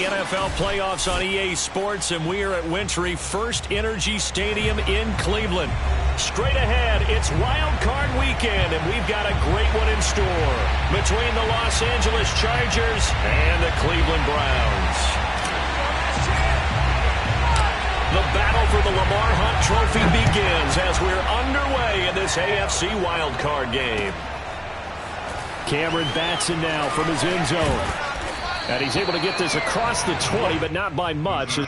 NFL playoffs on EA Sports, and we are at Wintry First Energy Stadium in Cleveland. Straight ahead, it's Wild Card Weekend, and we've got a great one in store between the Los Angeles Chargers and the Cleveland Browns. The battle for the Lamar Hunt Trophy begins as we're underway in this AFC Wild Card game. Cameron Batson now from his end zone. And he's able to get this across the 20, but not by much.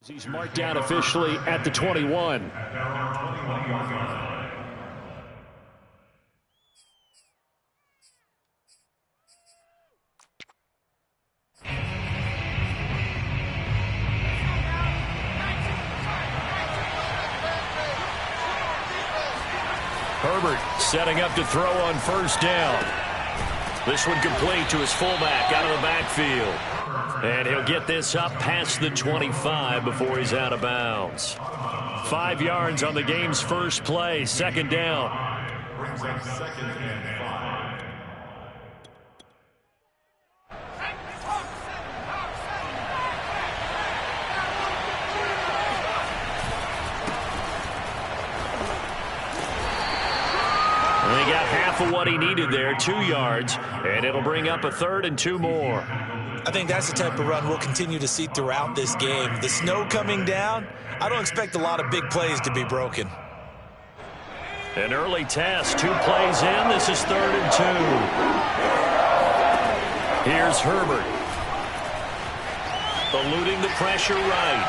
He's marked down officially at the 21. Herbert setting up to throw on first down. This one complete to his fullback out of the backfield. And he'll get this up past the 25 before he's out of bounds. 5 yards on the game's first play, second down. And he got half of what he needed there, 2 yards, and it'll bring up a 3rd and 2 more. I think that's the type of run we'll continue to see throughout this game. The snow coming down, I don't expect a lot of big plays to be broken. An early test, 2 plays in. This is 3rd and 2. Here's Herbert. Eluding the pressure right.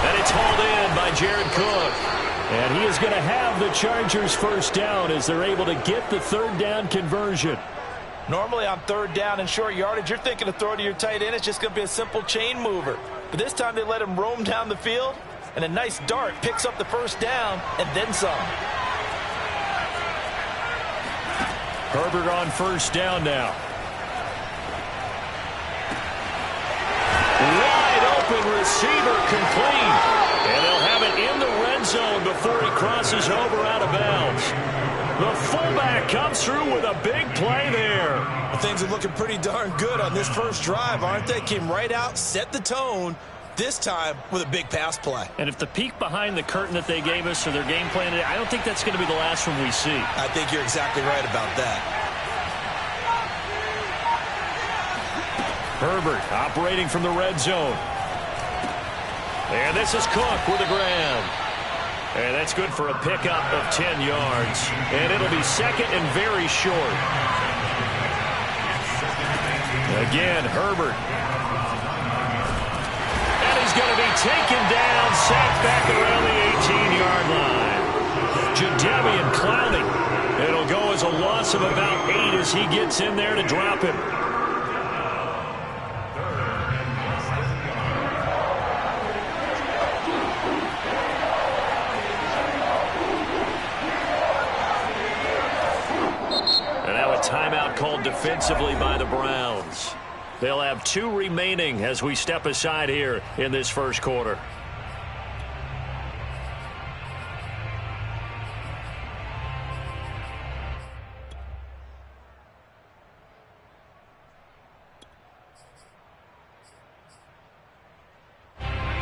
And it's hauled in by Jared Cook. And he is going to have the Chargers first down as they're able to get the 3rd down conversion. Normally on 3rd down and short yardage, you're thinking to throw to your tight end. It's just going to be a simple chain mover. But this time they let him roam down the field, and a nice dart picks up the first down and then some. Herbert on first down now. Wide open receiver complete. And they'll have it in the red zone before he crosses over out of bounds. The fullback comes through with a big play there. Things are looking pretty darn good on this first drive, aren't they? Came right out, set the tone, this time with a big pass play. And if the peek behind the curtain that they gave us or their game plan today, I don't think that's going to be the last one we see. I think you're exactly right about that. Herbert operating from the red zone. And this is Cook with the grab. And that's good for a pickup of 10 yards. And it'll be second and very short. Again, Herbert. And he's going to be taken down, sacked back around the 18-yard line. Jadeveon Clowney. It'll go as a loss of about 8 as he gets in there to drop him. Timeout called defensively by the Browns. They'll have 2 remaining as we step aside here in this first quarter.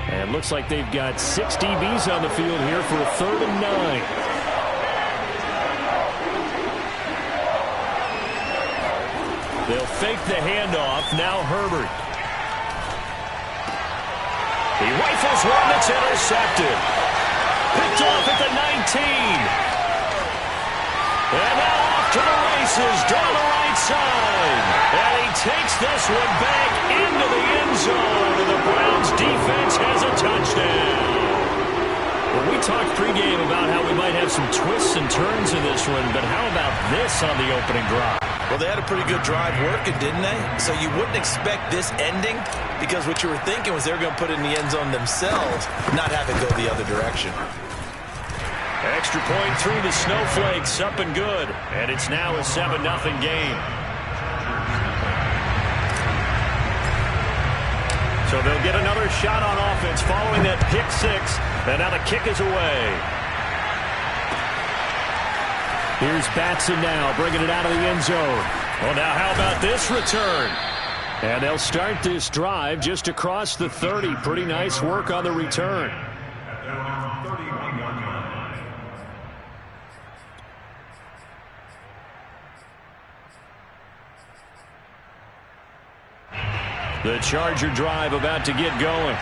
And looks like they've got 6 DBs on the field here for a 3rd and 9. They'll fake the handoff. Now Herbert. He rifles one that's intercepted. Picked off at the 19. And now off to the races down the right side. And he takes this one back into the end zone. And the Browns defense has a touchdown. Well, we talked pregame about how we might have some twists and turns in this one, but how about this on the opening drive? Well, they had a pretty good drive working, didn't they? So you wouldn't expect this ending because what you were thinking was they were going to put it in the end zone themselves, not have it go the other direction. Extra point through the Snowflakes, up and good. And it's now a 7-0 game. So they'll get another shot on offense following that pick six. And now the kick is away. Here's Batson now, bringing it out of the end zone. Well, now how about this return? And they'll start this drive just across the 30. Pretty nice work on the return. The Charger drive about to get going.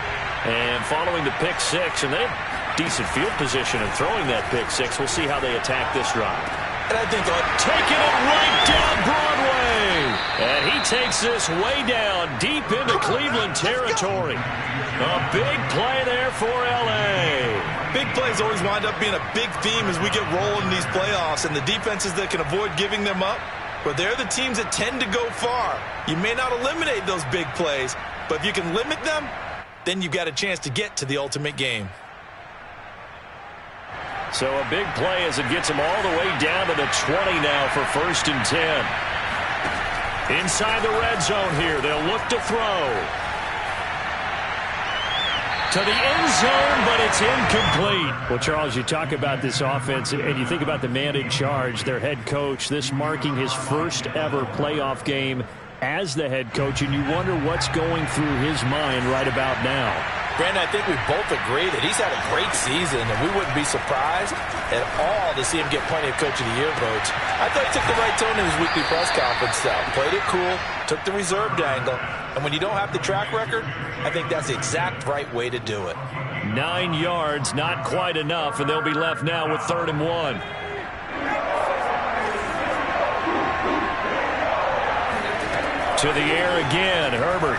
And following the pick six, and they have decent field position in throwing that pick six. We'll see how they attack this drive. And I think taking it right down Broadway. And he takes this way down deep into Cleveland territory. A big play there for L.A. Big plays always wind up being a big theme as we get rolling in these playoffs. And the defenses that can avoid giving them up, but they're the teams that tend to go far. You may not eliminate those big plays, but if you can limit them, then you've got a chance to get to the ultimate game. So a big play as it gets him all the way down to the 20 now for 1st and 10. Inside the red zone here, they'll look to throw. To the end zone, but it's incomplete. Well, Charles, you talk about this offense, and you think about the man in charge, their head coach, this marking his first ever playoff game as the head coach, and you wonder what's going through his mind right about now. Brandon, I think we both agree that he's had a great season, and we wouldn't be surprised at all to see him get plenty of Coach of the Year votes. I thought he took the right tone in his weekly press conference, though. Played it cool, took the reserved angle, and when you don't have the track record, I think that's the exact right way to do it. 9 yards, not quite enough, and they'll be left now with 3rd and 1. To the air again, Herbert.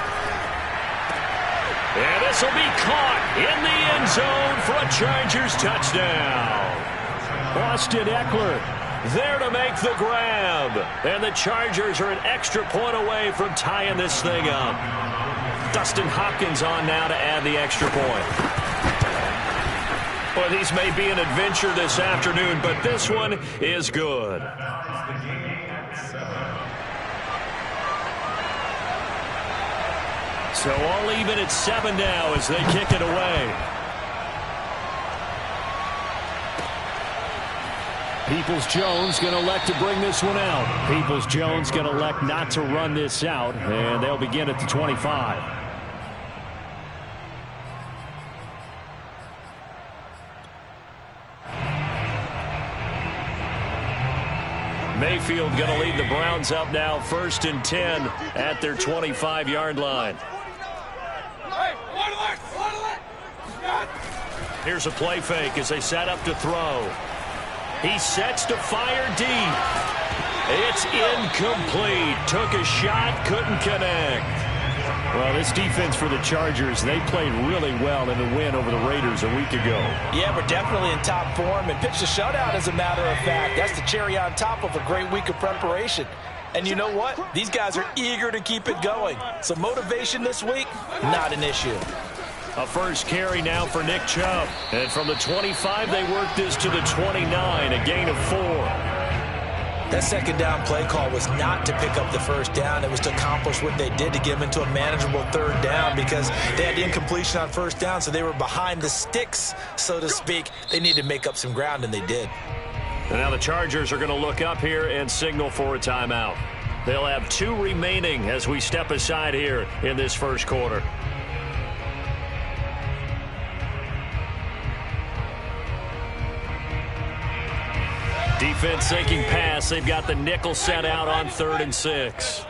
And this will be caught in the end zone for a Chargers touchdown. Austin Eckler there to make the grab. And the Chargers are an extra point away from tying this thing up. Dustin Hopkins on now to add the extra point. Well, these may be an adventure this afternoon, but this one is good. So all even at 7 now as they kick it away. Peoples-Jones going to elect to bring this one out. Peoples-Jones going to elect not to run this out, and they'll begin at the 25. Mayfield going to lead the Browns up now, 1st and 10 at their 25-yard line. Here's a play fake as they set up to throw. He sets to fire deep. It's incomplete. Took a shot, couldn't connect. Well, this defense for the Chargers, they played really well in the win over the Raiders a week ago. Yeah, we're definitely in top form and pitched a shutout, as a matter of fact. That's the cherry on top of a great week of preparation. And you know what? These guys are eager to keep it going. So motivation this week, not an issue. A first carry now for Nick Chubb. And from the 25, they work this to the 29, a gain of 4. That second down play call was not to pick up the first down. It was to accomplish what they did to get them into a manageable 3rd down because they had the incompletion on 1st down, so they were behind the sticks, so to speak. They needed to make up some ground, and they did. And now the Chargers are going to look up here and signal for a timeout. They'll have 2 remaining as we step aside here in this first quarter. Defense thinking pass. They've got the nickel set out on 3rd and 6.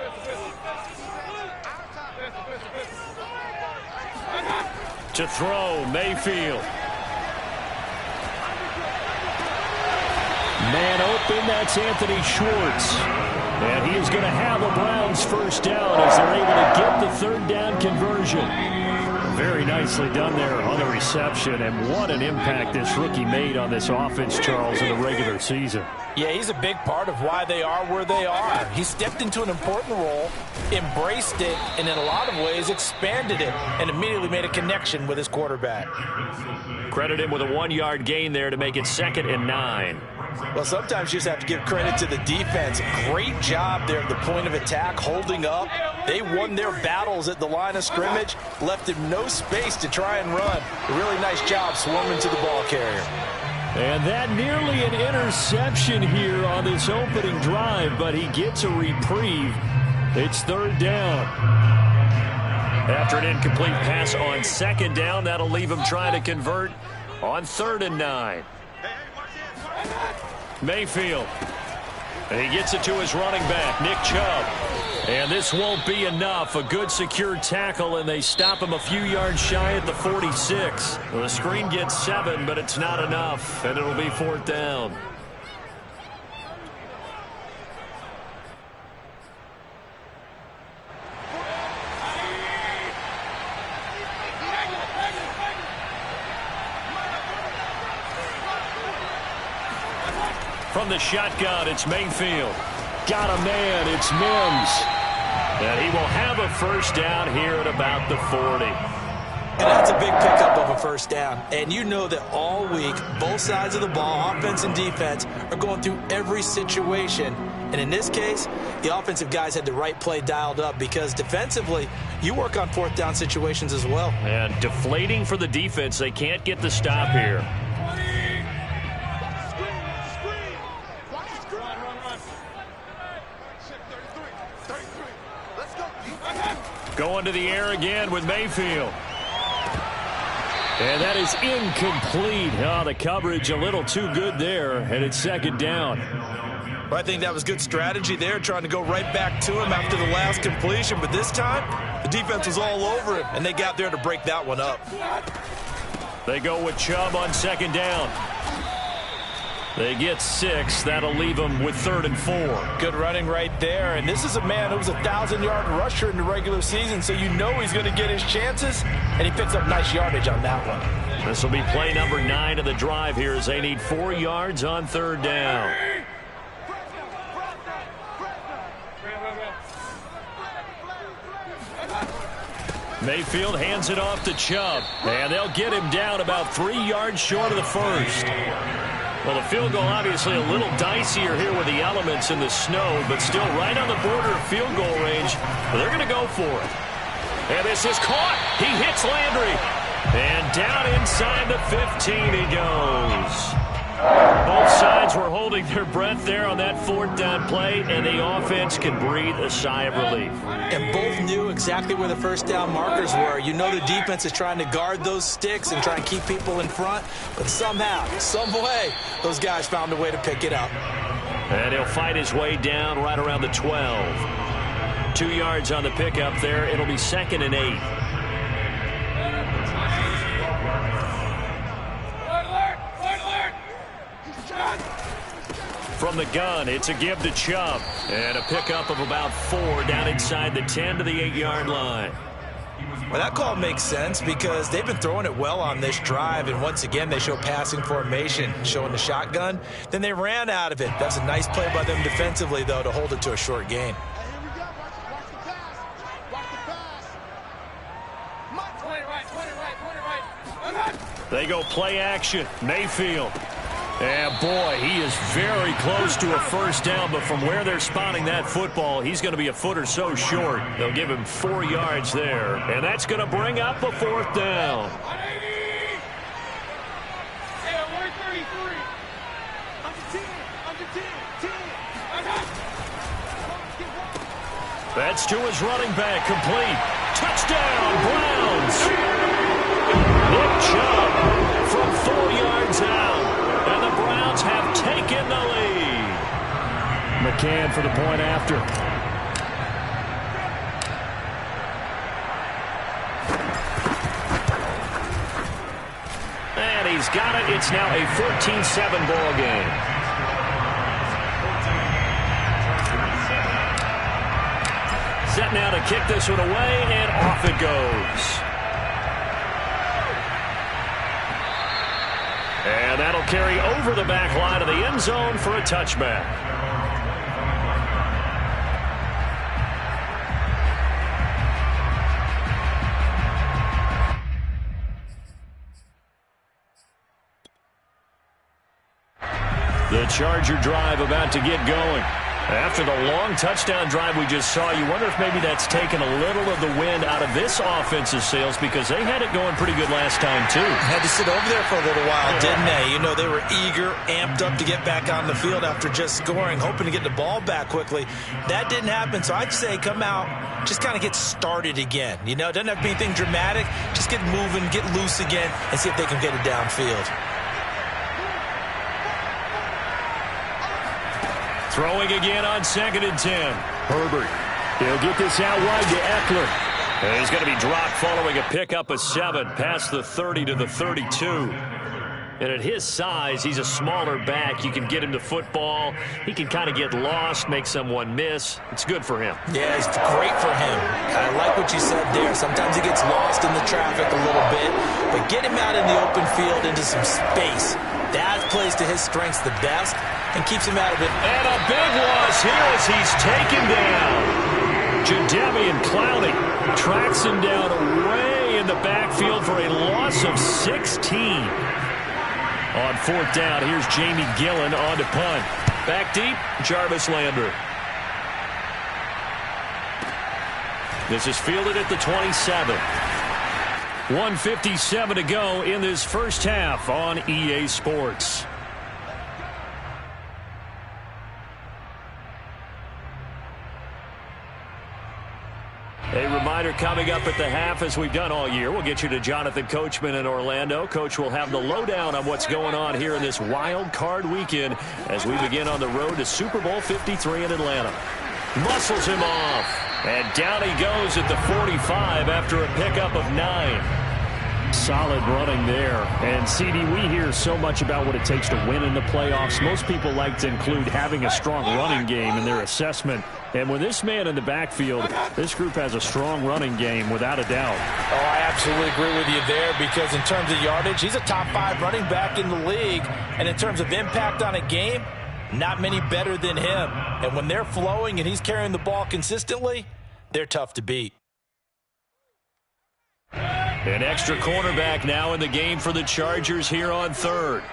To throw, Mayfield. Man open, that's Anthony Schwartz. And he is going to have a Browns first down as they're able to get the third down conversion. Very nicely done there on the reception, and what an impact this rookie made on this offense, Charles, in the regular season. Yeah, he's a big part of why they are where they are. He stepped into an important role, embraced it, and in a lot of ways expanded it, and immediately made a connection with his quarterback. Credit him with a 1-yard gain there to make it 2nd and 9. Well, sometimes you just have to give credit to the defense. Great job there at the point of attack, holding up. They won their battles at the line of scrimmage, left him no space to try and run. A really nice job swarming to the ball carrier. And that nearly an interception here on this opening drive, but he gets a reprieve. It's third down. After an incomplete pass on 2nd down, that'll leave him trying to convert on 3rd and 9. Mayfield. And he gets it to his running back, Nick Chubb. And this won't be enough. A good secure tackle, and they stop him a few yards shy at the 46. Well, the screen gets 7, but it's not enough, and it'll be 4th down. From the shotgun, it's Mayfield. Got a man, it's Mims. And he will have a first down here at about the 40. And that's a big pickup of a first down. And you know that all week, both sides of the ball, offense and defense, are going through every situation. And in this case, the offensive guys had the right play dialed up because defensively, you work on 4th down situations as well. And deflating for the defense. They can't get the stop here. Going to the air again with Mayfield. And that is incomplete. Oh, the coverage a little too good there, and it's 2nd down. Well, I think that was good strategy there, trying to go right back to him after the last completion. But this time, the defense was all over him, and they got there to break that one up. They go with Chubb on 2nd down. They get 6. That'll leave them with 3rd and 4. Good running right there. And this is a man who was a 1,000-yard rusher in the regular season, so you know he's going to get his chances, and he picks up nice yardage on that one. This will be play number 9 of the drive here as they need 4 yards on 3rd down. Mayfield hands it off to Chubb, and they'll get him down about 3 yards short of the first. Well, the field goal obviously a little dicier here with the elements in the snow, but still right on the border of field goal range. But they're going to go for it. And this is caught. He hits Landry. And down inside the 15 he goes. Both sides were holding their breath there on that 4th down play, and the offense can breathe a sigh of relief. And both knew exactly where the first down markers were. You know the defense is trying to guard those sticks and try and keep people in front, but somehow, some way, those guys found a way to pick it up. And he'll fight his way down right around the 12. 2 yards on the pickup there. It'll be 2nd and 8. From the gun, it's a give to Chubb. And a pickup of about 4 down inside the 10 to the 8-yard line. Well, that call makes sense because they've been throwing it well on this drive, and once again they show passing formation, showing the shotgun. Then they ran out of it. That's a nice play by them defensively, though, to hold it to a short gain. They go play action. Mayfield. And boy, he is very close to a first down, but from where they're spotting that football, he's going to be a foot or so short. They'll give him 4 yards there, and that's going to bring up a 4th down. That's to his running back, complete. Touchdown, Browns. Nick Chubb from 4 yards out. And the Browns have taken the lead. McCann for the point after. And he's got it. It's now a 14-7 ball game. set now to kick this one away, and off it goes. And that'll carry over the back line of the end zone for a touchback. The Charger drive about to get going. After the long touchdown drive we just saw, you wonder if maybe that's taken a little of the wind out of this offensive sails, because they had it going pretty good last time, too. Had to sit over there for a little while, didn't they? You know, they were eager, amped up to get back on the field after just scoring, hoping to get the ball back quickly. That didn't happen, so I'd say come out, just kind of get started again. You know, it doesn't have to be anything dramatic. Just get moving, get loose again, and see if they can get it downfield. Throwing again on 2nd and 10. Herbert. He'll get this out wide to Eckler. And he's going to be dropped following a pickup of 7 past the 30 to the 32. And at his size, he's a smaller back. You can get him to football. He can kind of get lost, make someone miss. It's good for him. Yeah, it's great for him. I like what you said there. Sometimes he gets lost in the traffic a little bit. But get him out in the open field into some space. That plays to his strengths the best and keeps him out of it. And a big loss here as he's taken down. Jadeveon Clowney tracks him down way in the backfield for a loss of 16. On 4th down, here's Jamie Gillen on to punt. Back deep, Jarvis Landry. This is fielded at the 27. 1:57 to go in this first half on EA Sports. A reminder coming up at the half, as we've done all year. We'll get you to Jonathan Coachman in Orlando. Coach will have the lowdown on what's going on here in this wild card weekend as we begin on the road to Super Bowl 53 in Atlanta. Muscles him off. And down he goes at the 45 after a pickup of 9. Solid running there. And, CD, we hear so much about what it takes to win in the playoffs. Most people like to include having a strong running game in their assessment. And with this man in the backfield, this group has a strong running game without a doubt. Oh, I absolutely agree with you there, because in terms of yardage, he's a top 5 running back in the league. And in terms of impact on a game, not many better than him. And when they're flowing and he's carrying the ball consistently, they're tough to beat. An extra cornerback now in the game for the Chargers here on 3rd.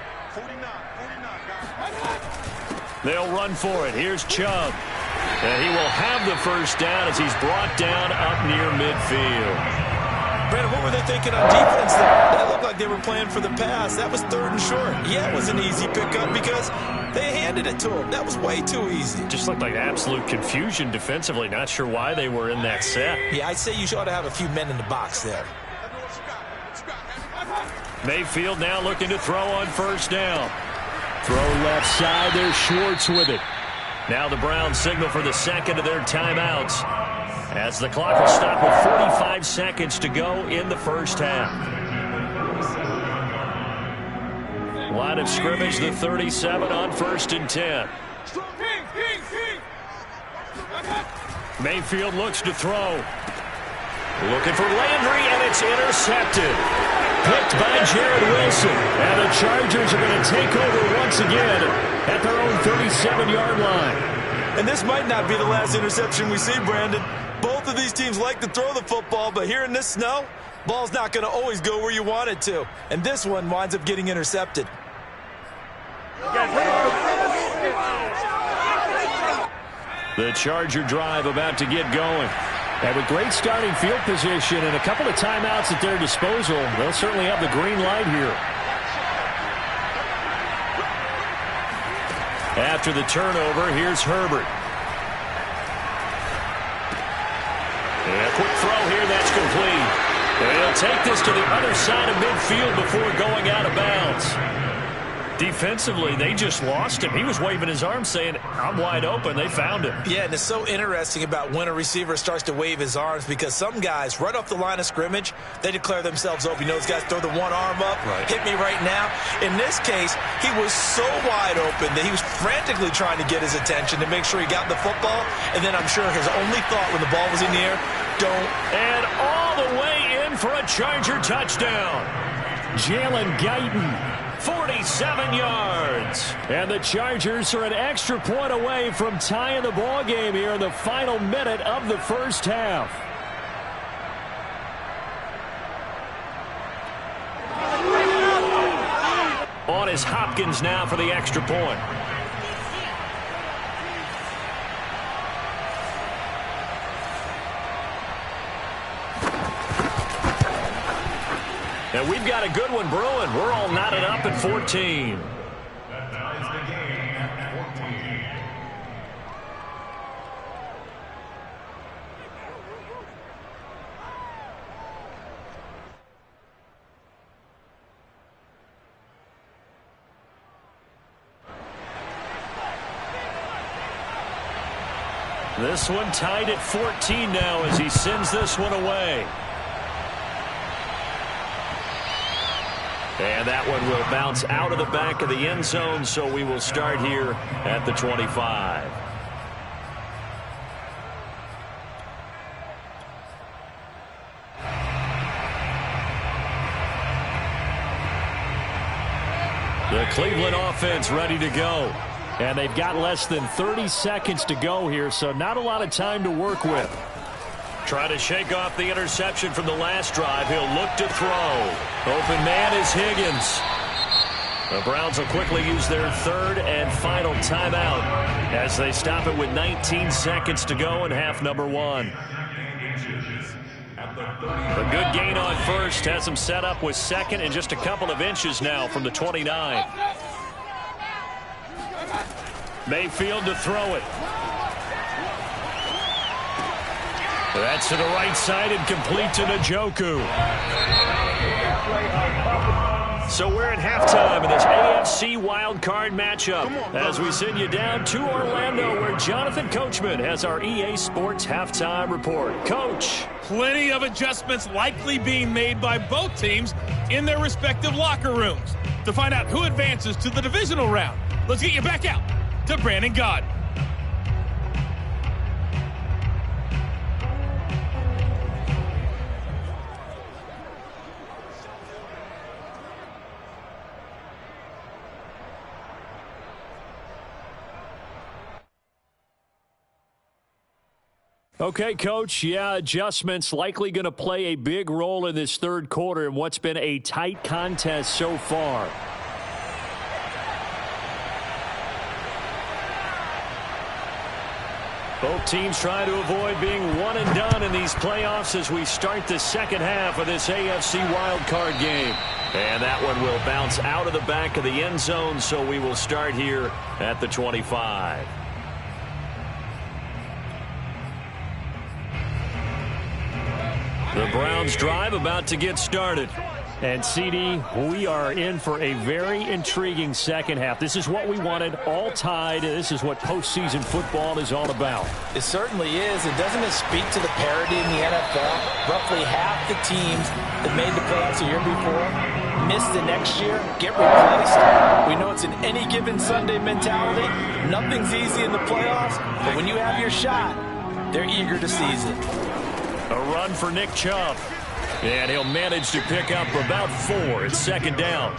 They'll run for it. Here's Chubb. And he will have the first down as he's brought down up near midfield. Brandon, what were they thinking on defense there? That looked like they were playing for the pass. That was 3rd and short. Yeah, it was an easy pickup because they handed it to him. That was way too easy. Just looked like absolute confusion defensively. Not sure why they were in that set. Yeah, I'd say you ought to have a few men in the box there. Mayfield now looking to throw on 1st down. Throw left side. There's Schwartz with it. Now the Browns signal for the second of their timeouts, as the clock will stop with 45 seconds to go in the first half. Line of scrimmage, the 37 on 1st and 10. Mayfield looks to throw. Looking for Landry, and it's intercepted. Picked by Jared Wilson. And the Chargers are going to take over once again at their own 37-yard line. And this might not be the last interception we see, Brandon. Both of these teams like to throw the football, but here in this snow, ball's not going to always go where you want it to. And this one winds up getting intercepted. The Charger drive about to get going. And with great starting field position and a couple of timeouts at their disposal, they'll certainly have the green light here. After the turnover, here's Herbert. And a quick throw here, that's complete. And he'll take this to the other side of midfield before going out of bounds. Defensively, they just lost him. He was waving his arms saying, I'm wide open. They found him. Yeah, and it's so interesting about when a receiver starts to wave his arms because some guys, right off the line of scrimmage, they declare themselves open. You know, those guys throw the one arm up, hit me right now. In this case, he was so wide open that he was frantically trying to get his attention to make sure he got the football. And then I'm sure his only thought when the ball was in the air, don't. And all the way in for a Charger touchdown. Jalen Guyton. 47 yards. And the Chargers are an extra point away from tying the ball game here in the final minute of the first half. On is Hopkins now for the extra point. And we've got a good one brewing. We're all knotted up at 14. That ties the game at 14. This one tied at 14 now as he sends this one away. And that one will bounce out of the back of the end zone, so we will start here at the 25. The Cleveland offense ready to go. And they've got less than 30 seconds to go here, so not a lot of time to work with. Trying to shake off the interception from the last drive. He'll look to throw. Open man is Higgins. The Browns will quickly use their third and final timeout as they stop it with 19 seconds to go in half number one. A good gain on first has them set up with second and just a couple of inches now from the 29. Mayfield to throw it. That's to the right side and complete to Njoku. So we're at halftime in this AFC wildcard matchup as we send you down to Orlando where Jonathan Coachman has our EA Sports halftime report. Coach. Plenty of adjustments likely being made by both teams in their respective locker rooms. To find out who advances to the divisional round, let's get you back out to Brandon Gaudin. Okay, Coach, yeah, adjustments likely going to play a big role in this third quarter in what's been a tight contest so far. Both teams trying to avoid being one and done in these playoffs as we start the second half of this AFC wildcard game. And that one will bounce out of the back of the end zone, so we will start here at the 25. The Browns drive about to get started. And, CD, we are in for a very intriguing second half. This is what we wanted, all tied. This is what postseason football is all about. It certainly is. And doesn't it speak to the parity in the NFL? Roughly half the teams that made the playoffs the year before miss the next year, get replaced. We know it's an any given Sunday mentality. Nothing's easy in the playoffs, but when you have your shot, they're eager to seize it. A run for Nick Chubb. And he'll manage to pick up about 4. It's second down.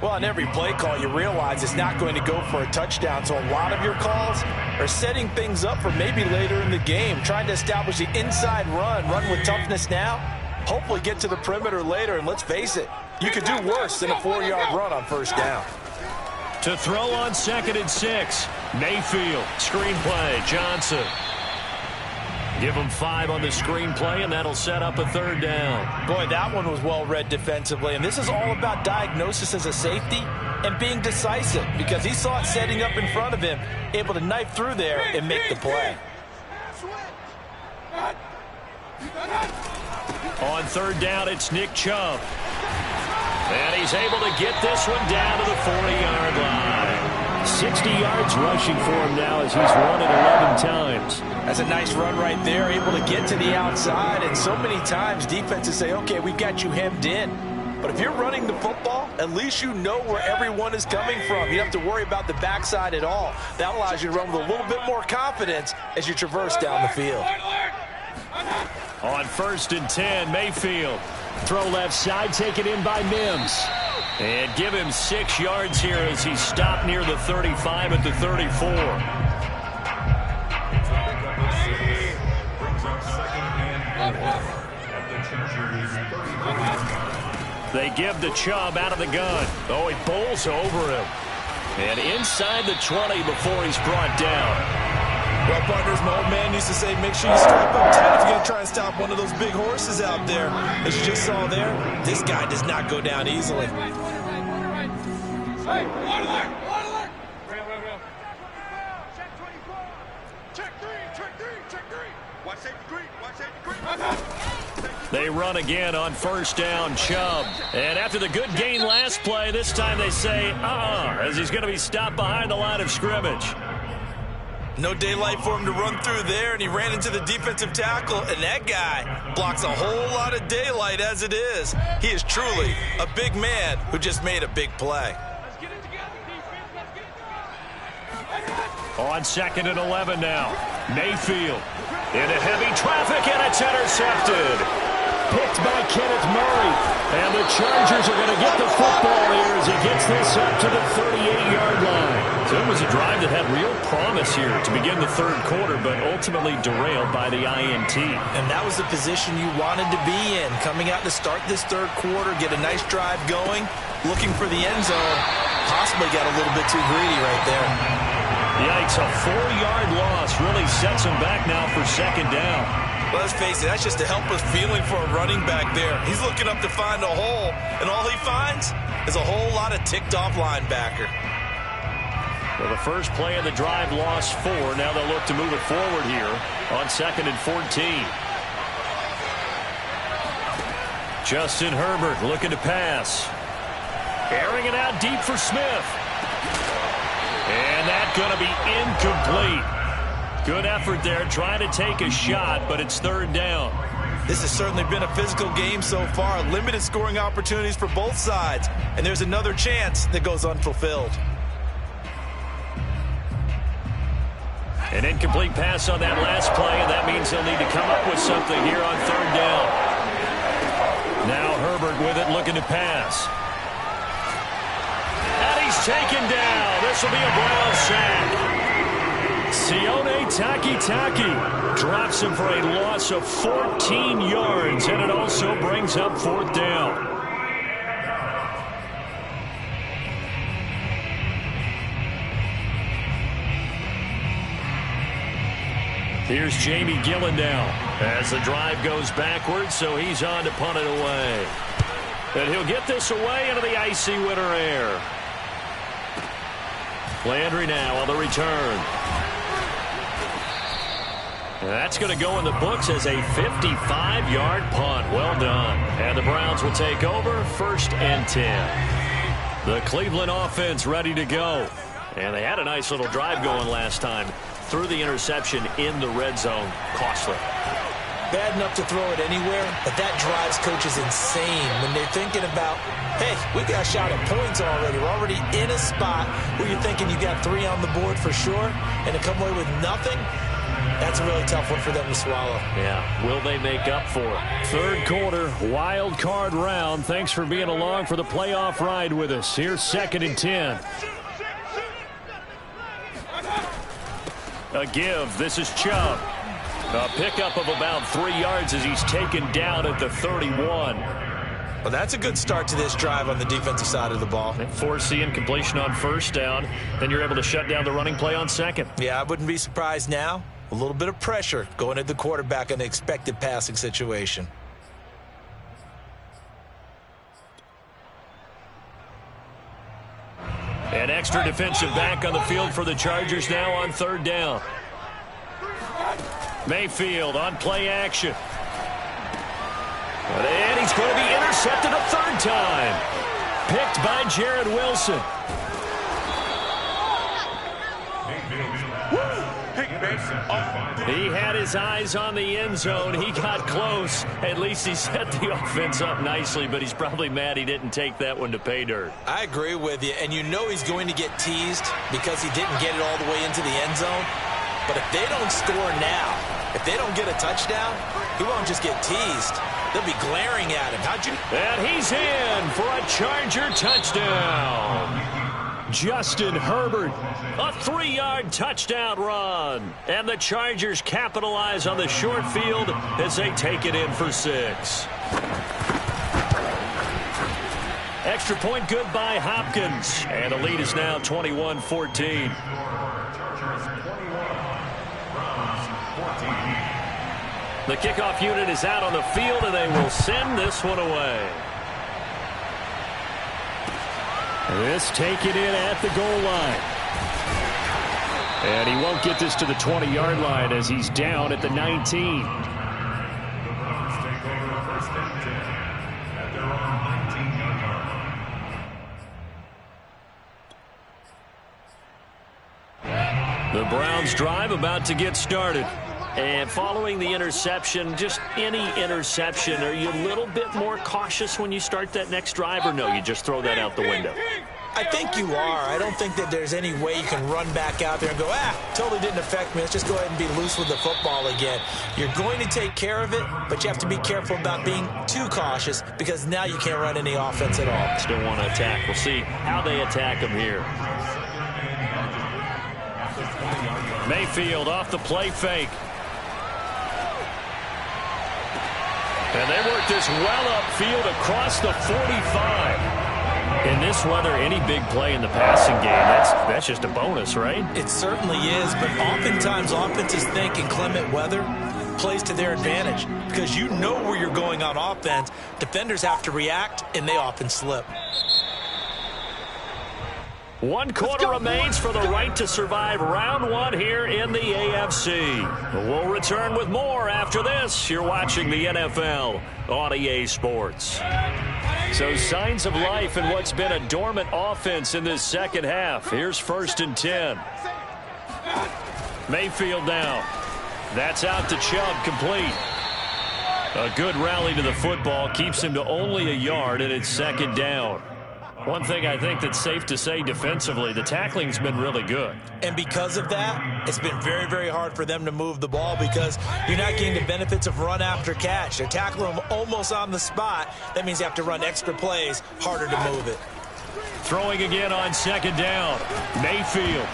Well, on every play call, you realize it's not going to go for a touchdown. So a lot of your calls are setting things up for maybe later in the game, trying to establish the inside run with toughness now, hopefully get to the perimeter later. And let's face it, you could do worse than a 4-yard run on first down. To throw on second and 6. Mayfield, screenplay, Johnson. Give him 5 on the screenplay, and that'll set up a third down. Boy, that one was well read defensively, and this is all about diagnosis as a safety and being decisive because he saw it setting up in front of him, able to knife through there and make the play. On third down, it's Nick Chubb. And he's able to get this one down to the 40-yard line. 60 yards rushing for him now as he's run it 11 times. That's a nice run right there, able to get to the outside. And so many times defenses say, okay, we've got you hemmed in. But if you're running the football, at least you know where everyone is coming from. You don't have to worry about the backside at all. That allows you to run with a little bit more confidence as you traverse down the field. On 1st and 10, Mayfield. Throw left side, taken in by Mims. And give him 6 yards here as he's stopped near the 35 at the 34. They give the Chubb out of the gun. Oh, he bowls over him. And inside the 20 before he's brought down. Well, partners, my old man used to say, make sure you strap up tight if you're going to try and stop one of those big horses out there. As you just saw there, this guy does not go down easily. Hey, wide alert! Wide alert! Check 24. Check 3. Check 3. Check 3. Watch safety green. Watch safety green. They run again on 1st down, Chubb. And after the good gain last play, this time they say, as he's going to be stopped behind the line of scrimmage. No daylight for him to run through there, and he ran into the defensive tackle, and that guy blocks a whole lot of daylight as it is. He is truly a big man who just made a big play. Let's get it together, defense. Let's get it together. On 2nd and 11 now, Mayfield into heavy traffic, and it's intercepted. Picked by Kenneth Murray. And the Chargers are going to get the football here as he gets this up to the 38-yard line. So it was a drive that had real promise here to begin the 3rd quarter, but ultimately derailed by the INT. And that was the position you wanted to be in. Coming out to start this 3rd quarter, get a nice drive going, looking for the end zone. Possibly got a little bit too greedy right there. Yikes, a 4-yard loss really sets him back now for 2nd down. Well, let's face it, that's just a helpless feeling for a running back there. He's looking up to find a hole, and all he finds is a whole lot of ticked-off linebacker. Well, the first play of the drive lost 4. Now they'll look to move it forward here on 2nd and 14. Justin Herbert looking to pass. Airing it out deep for Smith. And that's going to be incomplete. Good effort there, trying to take a shot, but it's 3rd down. This has certainly been a physical game so far. Limited scoring opportunities for both sides. And there's another chance that goes unfulfilled. An incomplete pass on that last play, and that means he'll need to come up with something here on 3rd down. Now Herbert with it, looking to pass. And he's taken down. This will be a Brown sack. Sione Takitaki drops him for a loss of 14 yards, and it also brings up 4th down. Here's Jamie Gillen now as the drive goes backwards, so he's on to punt it away. And he'll get this away into the icy winter air. Landry now on the return. That's going to go in the books as a 55-yard punt. Well done. And the Browns will take over 1st and 10. The Cleveland offense ready to go. And they had a nice little drive going last time. Threw the interception in the red zone. Costly. Bad enough to throw it anywhere, but that drives coaches insane when they're thinking about, hey, we got a shot at points already. We're already in a spot where you're thinking you got 3 on the board for sure, and to come away with nothing, that's a really tough one for them to swallow. Yeah, will they make up for it? 3rd quarter, wild card round. Thanks for being along for the playoff ride with us. Here's 2nd and 10. A give. This is Chubb. A pickup of about 3 yards as he's taken down at the 31. Well, that's a good start to this drive on the defensive side of the ball. Force incompletion on 1st down. Then you're able to shut down the running play on 2nd. Yeah, I wouldn't be surprised now. A little bit of pressure going at the quarterback in the expected passing situation. An extra defensive back on the field for the Chargers now on 3rd down. Mayfield on play action. And he's going to be intercepted a 3rd time. Picked by Jared Wilson. He had his eyes on the end zone. He got close. At least he set the offense up nicely, but he's probably mad he didn't take that one to pay dirt. I agree with you, and you know he's going to get teased because he didn't get it all the way into the end zone. But if they don't score now, if they don't get a touchdown, he won't just get teased. They'll be glaring at him. And he's in for a Charger touchdown. Justin Herbert, a 3-yard touchdown run. And the Chargers capitalize on the short field as they take it in for 6. Extra point good by Hopkins. And the lead is now 21-14. The kickoff unit is out on the field, and they will send this one away. This taken in at the goal line. And he won't get this to the 20-yard line as he's down at the 19. The Browns drive about to get started. And following the interception, just any interception, are you a little bit more cautious when you start that next drive, or no, you just throw that out the window? I think you are. I don't think that there's any way you can run back out there and go, totally didn't affect me. Let's just go ahead and be loose with the football again. You're going to take care of it, but you have to be careful about being too cautious because now you can't run any offense at all. Still want to attack. We'll see how they attack him here. Mayfield off the play fake. And they work this well upfield across the 45. In this weather, any big play in the passing game, that's just a bonus, right? It certainly is, but oftentimes offenses think inclement weather plays to their advantage because you know where you're going on offense. Defenders have to react, and they often slip. 1 quarter remains for the right to survive round 1 here in the AFC. We'll return with more after this. You're watching the NFL on EA Sports. So signs of life in what's been a dormant offense in this second half. Here's 1st and 10. Mayfield down. That's out to Chubb, complete. A good rally to the football keeps him to only a yard, and it's 2nd down. One thing I think that's safe to say defensively, the tackling's been really good. And because of that, it's been very, very hard for them to move the ball because you're not getting the benefits of run after catch. They're tackling them almost on the spot. That means you have to run extra plays, harder to move it. Throwing again on 2nd down. Mayfield.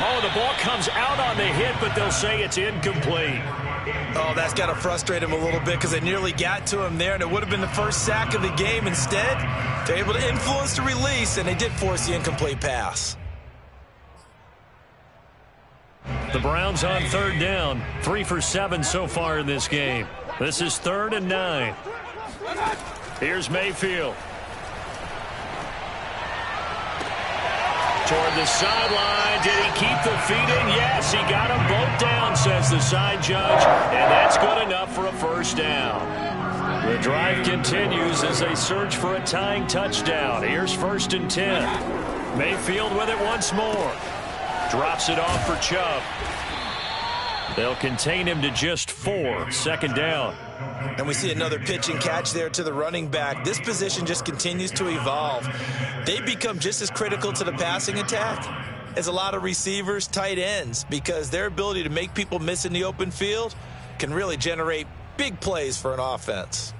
Oh, the ball comes out on the hit, but they'll say it's incomplete. Oh, that's got to frustrate him a little bit because they nearly got to him there, and it would have been the first sack of the game. Instead, they're able to influence the release, and they did force the incomplete pass. The Browns on 3rd down. 3 for 7 so far in this game. This is 3rd and 9. Here's Mayfield. Toward the sideline. Did he keep the feet in? Yes, he got them both down, says the side judge. And that's good enough for a 1st down. The drive continues as they search for a tying touchdown. Here's 1st and 10. Mayfield with it once more. Drops it off for Chubb. They'll contain him to just 4. 2nd down. And we see another pitch and catch there to the running back. This position just continues to evolve. They become just as critical to the passing attack as a lot of receivers, tight ends, because their ability to make people miss in the open field can really generate big plays for an offense.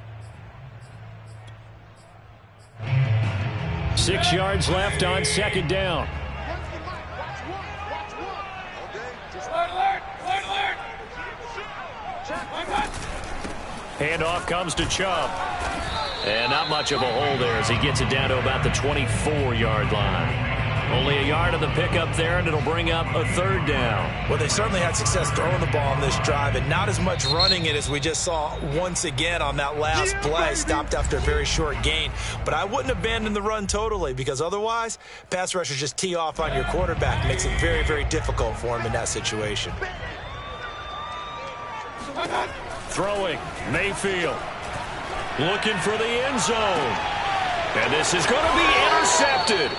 6 yards left on 2nd down. Handoff comes to Chubb. And not much of a hole there as he gets it down to about the 24-yard line. Only a yard of the pickup there, and it'll bring up a 3rd down. Well, they certainly had success throwing the ball on this drive, and not as much running it as we just saw once again on that last play. Stopped after a very short gain. But I wouldn't abandon the run totally, because otherwise, pass rushers just tee off on your quarterback. Makes it very, very difficult for him in that situation. Throwing, Mayfield. Looking for the end zone. And this is going to be intercepted.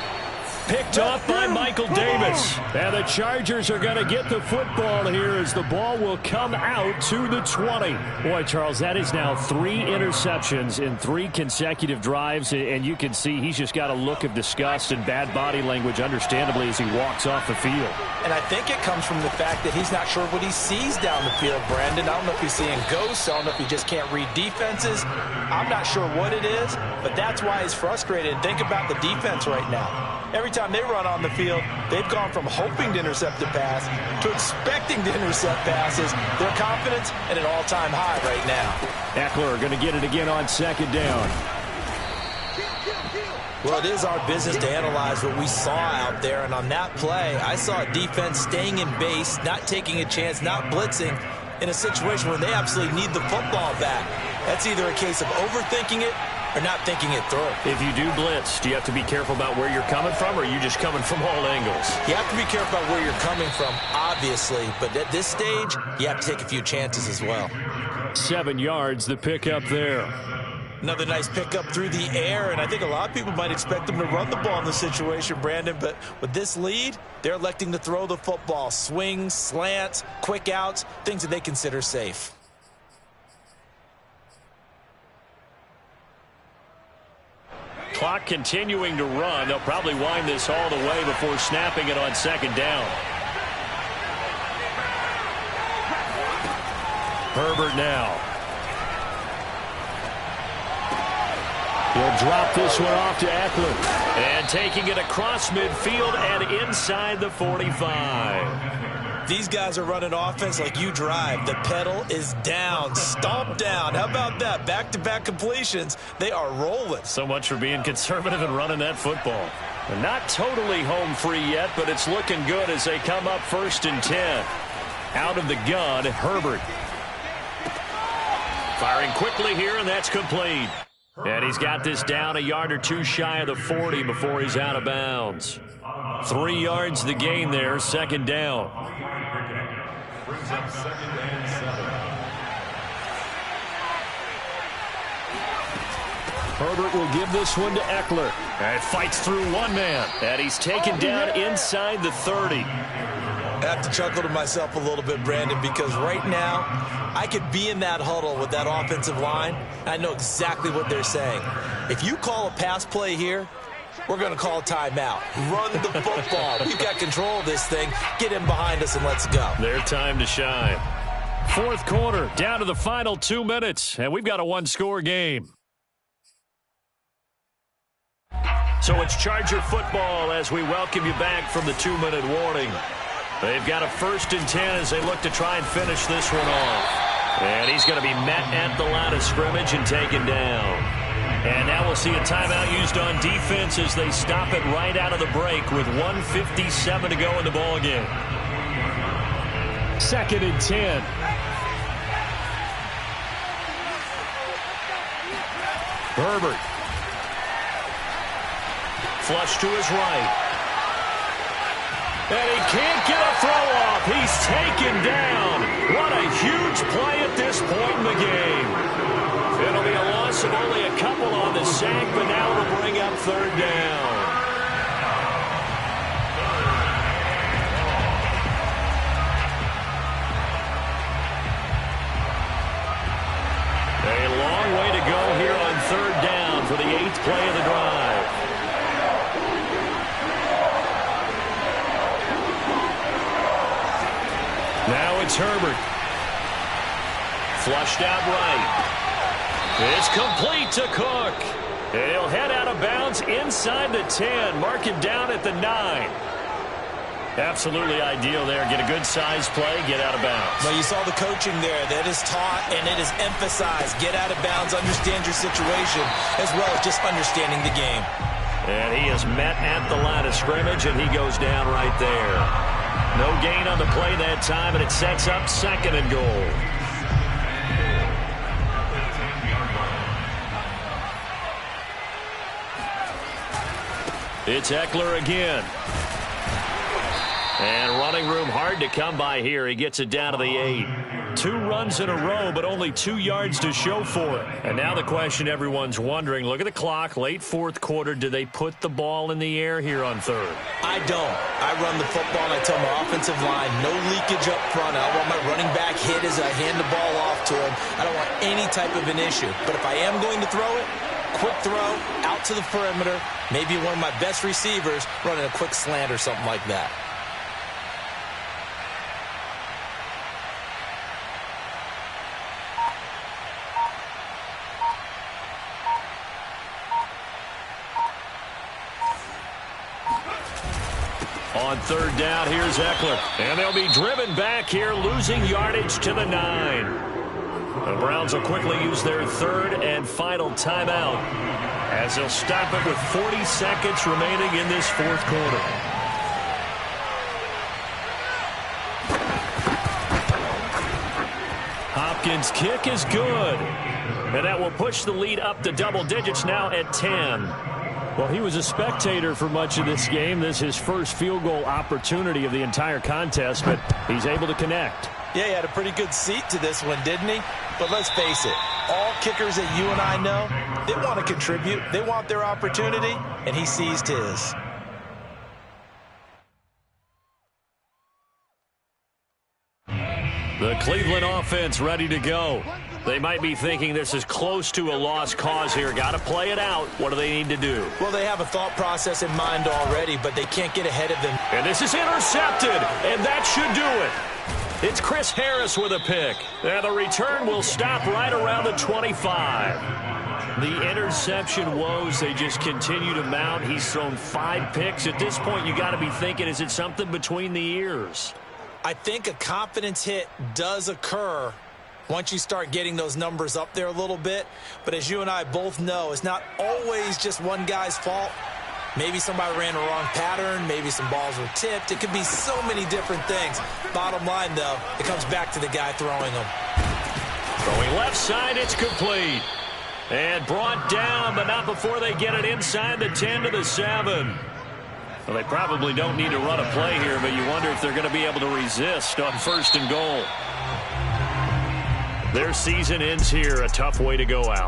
Picked off by Michael Davis. And the Chargers are going to get the football here as the ball will come out to the 20. Boy, Charles, that is now 3 interceptions in 3 consecutive drives, and you can see he's just got a look of disgust and bad body language, understandably, as he walks off the field. And I think it comes from the fact that he's not sure what he sees down the field, Brandon. I don't know if he's seeing ghosts. I don't know if he just can't read defenses. I'm not sure what it is, but that's why he's frustrated. Think about the defense right now. Every time they run on the field, they've gone from hoping to intercept a pass to expecting to intercept passes. Their confidence at an all-time high right now. Eckler going to get it again on 2nd down. Well, it is our business to analyze what we saw out there, and on that play, I saw a defense staying in base, not taking a chance, not blitzing in a situation where they absolutely need the football back. That's either a case of overthinking it or not thinking it through. If you do blitz, do you have to be careful about where you're coming from, or are you just coming from all angles? You have to be careful about where you're coming from, obviously, but at this stage, you have to take a few chances as well. 7 yards, the pickup there. Another nice pickup through the air, and I think a lot of people might expect them to run the ball in this situation, Brandon, but with this lead, they're electing to throw the football. Swings, slants, quick outs, things that they consider safe. Clock continuing to run. They'll probably wind this all the way before snapping it on 2nd down. Herbert now. He'll drop this one off to Eckler. And taking it across midfield and inside the 45. These guys are running offense like you drive. The pedal is down, stomped down. How about that? Back-to-back completions. They are rolling. So much for being conservative and running that football. They're not totally home free yet, but it's looking good as they come up 1st and 10. Out of the gun, Herbert. Firing quickly here, and that's complete. And he's got this down a yard or 2 shy of the 40 before he's out of bounds. 3 yards the gain there, 2nd down. Brings up 2nd and 7. Herbert will give this one to Eckler. And fights through one man. And he's taken down inside the 30. I have to chuckle to myself a little bit, Brandon, because right now I could be in that huddle with that offensive line. I know exactly what they're saying. If you call a pass play here, we're going to call a timeout. Run the football. We've got control of this thing. Get in behind us and let's go. Their time to shine. 4th quarter, down to the final 2 minutes, and we've got a 1-score game. So it's Charger football as we welcome you back from the 2-minute warning. They've got a 1st and 10 as they look to try and finish this one off. And he's going to be met at the line of scrimmage and taken down. And now we'll see a timeout used on defense as they stop it right out of the break with 1:57 to go in the ballgame. 2nd and 10. Herbert. Flush to his right. And he can't get a throw off. He's taken down. What a huge play at this point in the game. It'll be a loss of only a couple on the sack, but now it'll bring up 3rd down. A long way to go here on 3rd down for the 8th play of the drive. Now it's Herbert. Flushed out right. It's complete to Cook. And he'll head out of bounds inside the 10. Mark it down at the 9. Absolutely ideal there. Get a good size play, get out of bounds. Well, you saw the coaching there. That is taught and it is emphasized. Get out of bounds, understand your situation, as well as just understanding the game. And he is met at the line of scrimmage, and he goes down right there. No gain on the play that time, and it sets up 2nd and goal. It's Eckler again. And running room hard to come by here. He gets it down to the 8. 2 runs in a row, but only 2 yards to show for it. And now the question everyone's wondering, look at the clock, late fourth quarter. Do they put the ball in the air here on third? I don't. I run the football, and I tell my offensive line, no leakage up front. I don't want my running back hit as I hand the ball off to him. I don't want any type of an issue. But if I am going to throw it, quick throw, out to the perimeter, maybe one of my best receivers running a quick slant or something like that. On third down, here's Eckler. And they'll be driven back here, losing yardage to the 9. The Browns will quickly use their third and final timeout as they'll stop it with 40 seconds remaining in this fourth quarter. Hopkins' kick is good. And that will push the lead up to double digits now at 10. Well, he was a spectator for much of this game. This is his first field goal opportunity of the entire contest, but he's able to connect. Yeah, he had a pretty good seat to this one, didn't he? But let's face it, all kickers that you and I know, they want to contribute. They want their opportunity, and he seized his. The Cleveland offense ready to go. They might be thinking this is close to a lost cause here. Got to play it out. What do they need to do? Well, they have a thought process in mind already, but they can't get ahead of them. And this is intercepted, and that should do it. It's Chris Harris with a pick. And the return will stop right around the 25. The interception woes, they just continue to mount. He's thrown 5 picks. At this point, you got to be thinking, is it something between the ears? I think a confidence hit does occur once you start getting those numbers up there a little bit. But as you and I both know, it's not always just one guy's fault. Maybe somebody ran a wrong pattern. Maybe some balls were tipped. It could be so many different things. Bottom line, though, it comes back to the guy throwing them. Throwing left side, it's complete. And brought down, but not before they get it inside the 10 to the 7. Well, they probably don't need to run a play here, but you wonder if they're going to be able to resist on first and goal. Their season ends here, a tough way to go out.